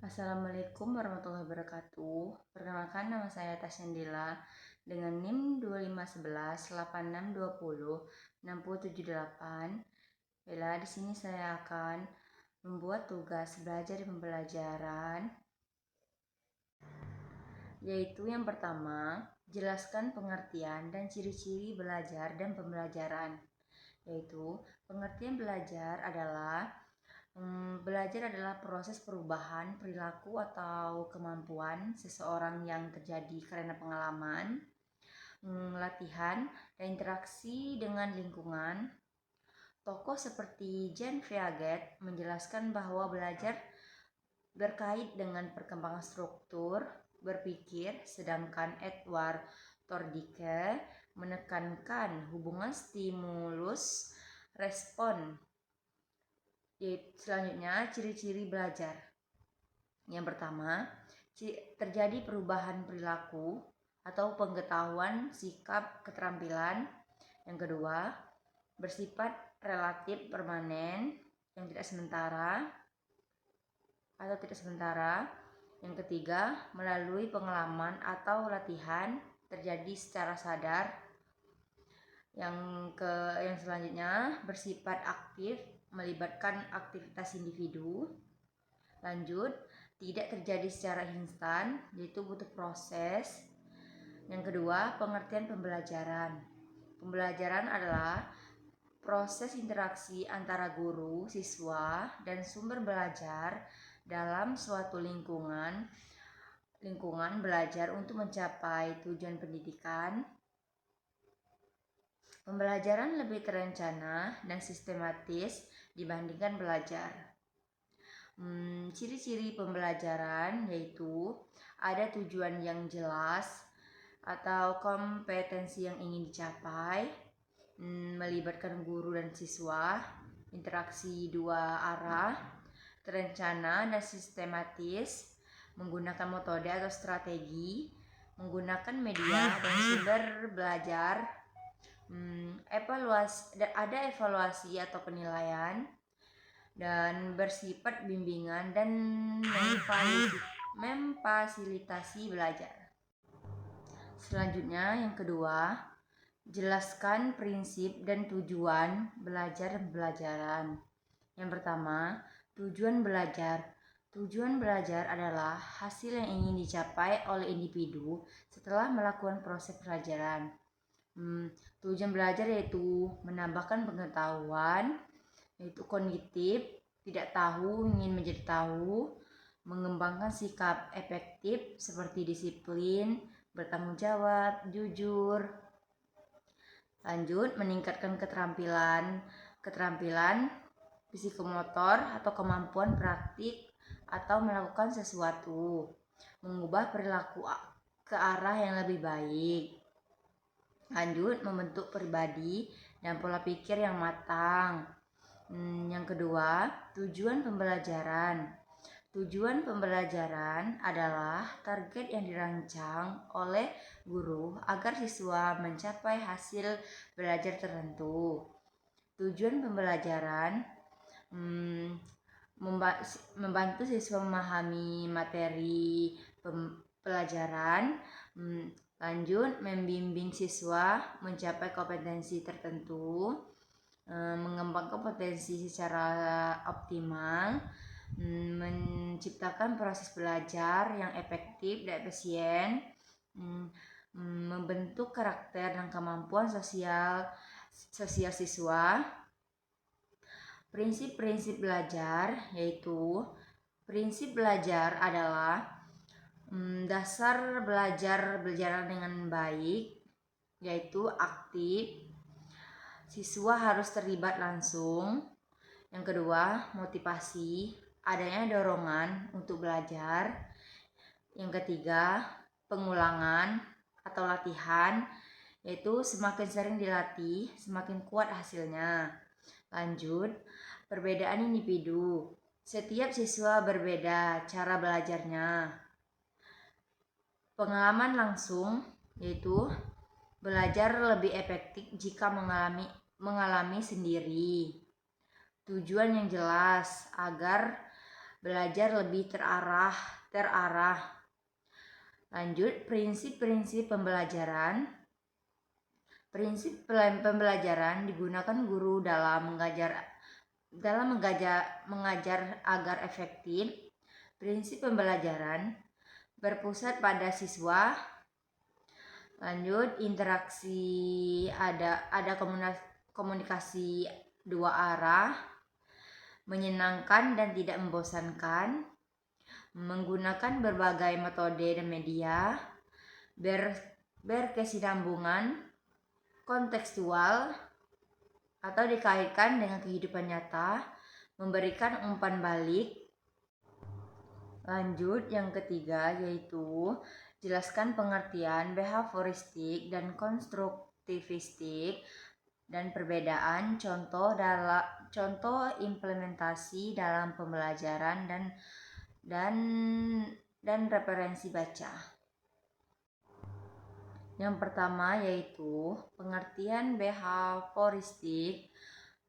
Assalamualaikum warahmatullahi wabarakatuh. Perkenalkan, nama saya Tasyandila dengan NIM 251186206778. Baiklah, di sini saya akan membuat tugas belajar dan pembelajaran, yaitu yang pertama, jelaskan pengertian dan ciri-ciri belajar dan pembelajaran. Yaitu, pengertian belajar adalah belajar adalah proses perubahan perilaku atau kemampuan seseorang yang terjadi karena pengalaman, latihan, dan interaksi dengan lingkungan. Tokoh seperti Jean Piaget menjelaskan bahwa belajar berkait dengan perkembangan struktur berpikir, sedangkan Edward Thorndike menekankan hubungan stimulus respon. Selanjutnya, ciri-ciri belajar. Yang pertama, terjadi perubahan perilaku atau pengetahuan, sikap, keterampilan. Yang kedua, bersifat relatif permanen yang tidak sementara atau tidak sementara. Yang ketiga, melalui pengalaman atau latihan terjadi secara sadar. Yang selanjutnya, bersifat aktif, melibatkan aktivitas individu. Lanjut, tidak terjadi secara instan, yaitu butuh proses. Yang kedua, pengertian pembelajaran. Pembelajaran adalah proses interaksi antara guru, siswa, dan sumber belajar dalam suatu lingkungan belajar untuk mencapai tujuan pendidikan. Pembelajaran lebih terencana dan sistematis dibandingkan belajar. Ciri-ciri pembelajaran yaitu ada tujuan yang jelas atau kompetensi yang ingin dicapai, melibatkan guru dan siswa, interaksi dua arah, terencana dan sistematis, menggunakan metode atau strategi, menggunakan media dan sumber belajar, ada evaluasi atau penilaian, dan bersifat bimbingan dan memfasilitasi belajar. Selanjutnya, yang kedua, jelaskan prinsip dan tujuan belajar dan pembelajaran. Yang pertama, tujuan belajar. Tujuan belajar adalah hasil yang ingin dicapai oleh individu setelah melakukan proses pelajaran. Tujuan belajar yaitu menambahkan pengetahuan, yaitu kognitif, tidak tahu ingin menjadi tahu, mengembangkan sikap efektif seperti disiplin, bertanggung jawab, jujur. Lanjut, meningkatkan keterampilan psikomotor atau kemampuan praktik atau melakukan sesuatu, mengubah perilaku ke arah yang lebih baik. Lanjut, membentuk pribadi dan pola pikir yang matang. Yang kedua, tujuan pembelajaran. Tujuan pembelajaran adalah target yang dirancang oleh guru agar siswa mencapai hasil belajar tertentu. Tujuan pembelajaran membantu siswa memahami materi pelajaran. Lanjut, membimbing siswa mencapai kompetensi tertentu, mengembangkan potensi secara optimal, menciptakan proses belajar yang efektif dan efisien, membentuk karakter dan kemampuan sosial siswa. Prinsip-prinsip belajar yaitu prinsip belajar adalah dasar belajar berjalan dengan baik, yaitu aktif, siswa harus terlibat langsung. Yang kedua, motivasi, adanya dorongan untuk belajar. Yang ketiga, pengulangan atau latihan, yaitu semakin sering dilatih, semakin kuat hasilnya. Lanjut, perbedaan individu. Setiap siswa berbeda cara belajarnya. Pengalaman langsung, yaitu belajar lebih efektif jika mengalami sendiri. Tujuan yang jelas agar belajar lebih terarah. Lanjut, prinsip-prinsip pembelajaran. Prinsip pembelajaran digunakan guru dalam mengajar agar efektif. Prinsip pembelajaran berpusat pada siswa. Lanjut, interaksi, ada komunikasi dua arah, menyenangkan dan tidak membosankan, menggunakan berbagai metode dan media, berkesinambungan, kontekstual atau dikaitkan dengan kehidupan nyata, memberikan umpan balik. Lanjut, yang ketiga yaitu jelaskan pengertian behavioristik dan konstruktivistik dan perbedaan contoh implementasi dalam pembelajaran dan referensi baca. Yang pertama yaitu pengertian behavioristik.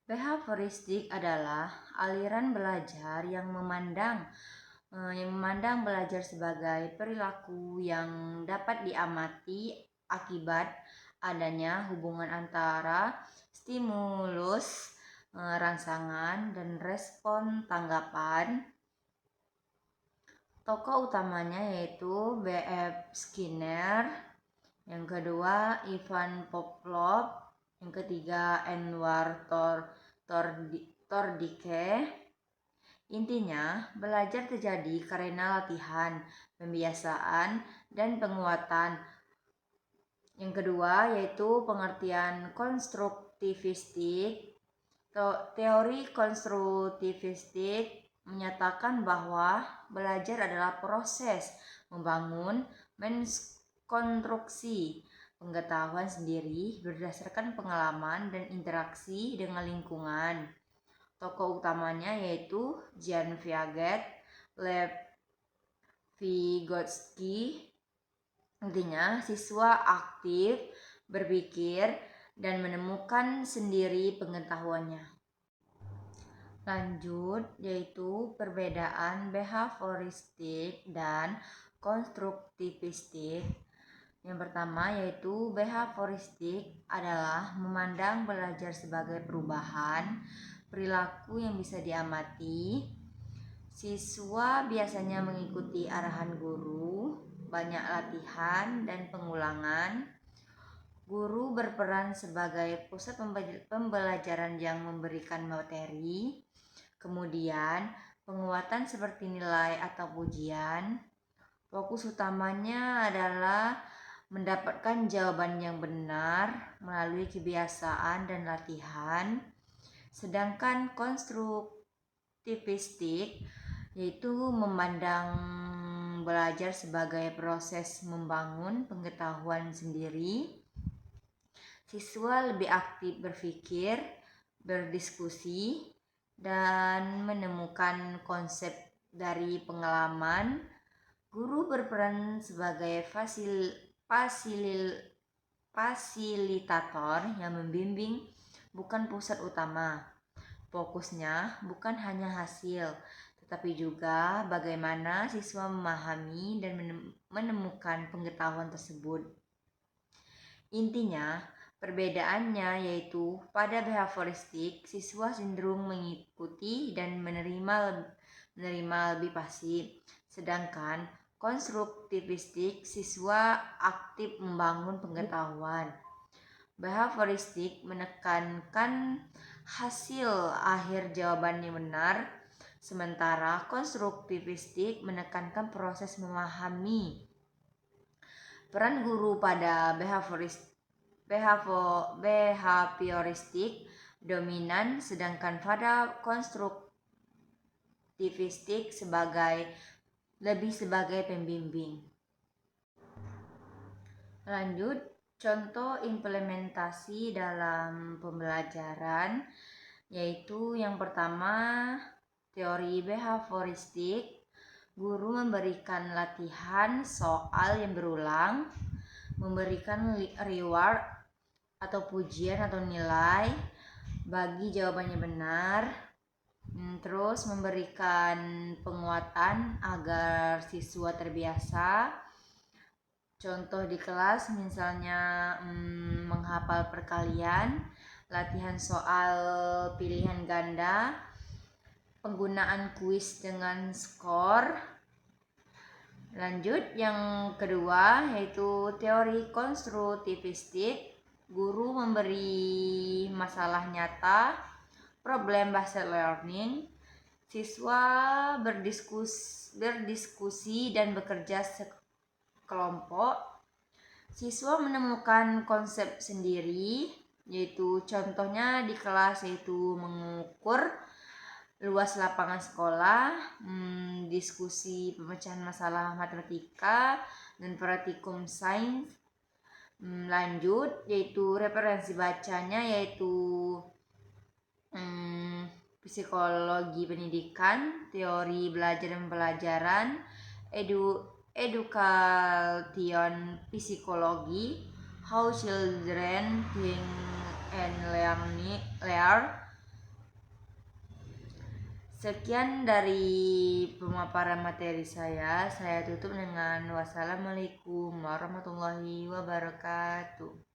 Behavioristik adalah aliran belajar yang memandang belajar sebagai perilaku yang dapat diamati akibat adanya hubungan antara stimulus, rangsangan, dan respon tanggapan. Tokoh utamanya yaitu B.F. Skinner, yang kedua Ivan Pavlov, yang ketiga Enwar Tordike. Intinya, belajar terjadi karena latihan, pembiasaan, dan penguatan. Yang kedua yaitu pengertian konstruktivistik. Teori konstruktivistik menyatakan bahwa belajar adalah proses membangun, mengkonstruksi pengetahuan sendiri berdasarkan pengalaman dan interaksi dengan lingkungan. Tokoh utamanya yaitu Jan Piaget, Lev Vygotsky. Intinya, siswa aktif berpikir dan menemukan sendiri pengetahuannya. Lanjut, yaitu perbedaan behavioristik dan konstruktivistik. Yang pertama yaitu behavioristik adalah memandang belajar sebagai perubahan perilaku yang bisa diamati. Siswa biasanya mengikuti arahan guru, banyak latihan dan pengulangan. Guru berperan sebagai pusat pembelajaran yang memberikan materi. Kemudian, penguatan seperti nilai atau pujian. Fokus utamanya adalah mendapatkan jawaban yang benar melalui kebiasaan dan latihan. Sedangkan konstruktivistik yaitu memandang belajar sebagai proses membangun pengetahuan sendiri. Siswa lebih aktif berpikir, berdiskusi, dan menemukan konsep dari pengalaman. Guru berperan sebagai fasilitator yang membimbing, bukan pusat utama. Fokusnya bukan hanya hasil, tetapi juga bagaimana siswa memahami dan menemukan pengetahuan tersebut. Intinya, perbedaannya yaitu pada behavioristik, siswa cenderung mengikuti dan menerima lebih pasif. Sedangkan konstruktivistik, siswa aktif membangun pengetahuan. Behavioristik menekankan hasil akhir jawaban yang benar, sementara konstruktivistik menekankan proses memahami. Peran guru pada behavioristik dominan, sedangkan pada konstruktivistik lebih sebagai pembimbing. Lanjut, contoh implementasi dalam pembelajaran yaitu yang pertama teori behavioristik. Guru memberikan latihan soal yang berulang, memberikan reward atau pujian atau nilai bagi jawabannya benar. Terus memberikan penguatan agar siswa terbiasa. Contoh di kelas misalnya menghafal perkalian, latihan soal pilihan ganda, penggunaan kuis dengan skor. Lanjut yang kedua yaitu teori konstruktivistik. Guru memberi masalah nyata, problem based learning. Siswa berdiskusi dan bekerja sekelompok. Siswa menemukan konsep sendiri, yaitu contohnya di kelas yaitu mengukur luas lapangan sekolah, diskusi pemecahan masalah matematika dan praktikum sains. Lanjut yaitu referensi bacanya yaitu psikologi pendidikan, teori belajar dan pelajaran, education psikologi, how children think and learn. Sekian dari pemaparan materi saya tutup dengan wassalamualaikum warahmatullahi wabarakatuh.